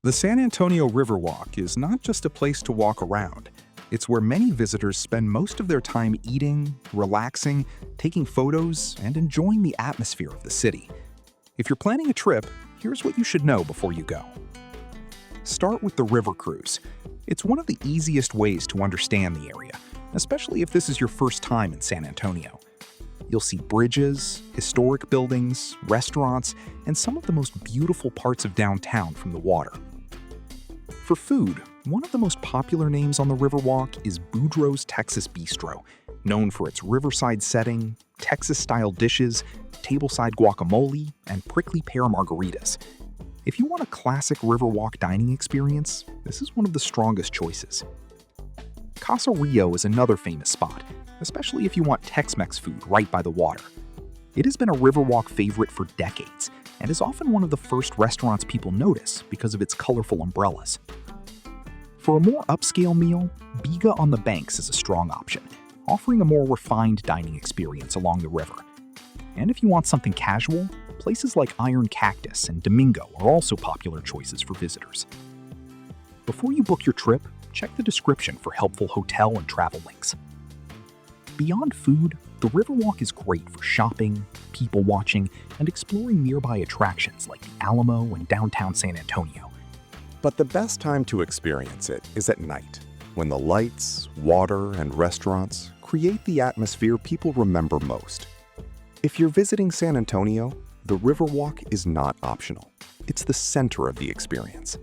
The San Antonio Riverwalk is not just a place to walk around. It's where many visitors spend most of their time eating, relaxing, taking photos, and enjoying the atmosphere of the city. If you're planning a trip, here's what you should know before you go. Start with the river cruise. It's one of the easiest ways to understand the area, especially if this is your first time in San Antonio. You'll see bridges, historic buildings, restaurants, and some of the most beautiful parts of downtown from the water. For food, one of the most popular names on the Riverwalk is Boudreaux's Texas Bistro, known for its riverside setting, Texas-style dishes, tableside guacamole, and prickly pear margaritas. If you want a classic Riverwalk dining experience, this is one of the strongest choices. Casa Rio is another famous spot, especially if you want Tex-Mex food right by the water. It has been a Riverwalk favorite for decades, and is often one of the first restaurants people notice because of its colorful umbrellas. For a more upscale meal, Biga on the Banks is a strong option, offering a more refined dining experience along the river. And if you want something casual, places like Iron Cactus and Domingo are also popular choices for visitors. Before you book your trip, check the description for helpful hotel and travel links. Beyond food, the Riverwalk is great for shopping, people watching, and exploring nearby attractions like the Alamo and downtown San Antonio. But the best time to experience it is at night, when the lights, water, and restaurants create the atmosphere people remember most. If you're visiting San Antonio, the Riverwalk is not optional. It's the center of the experience.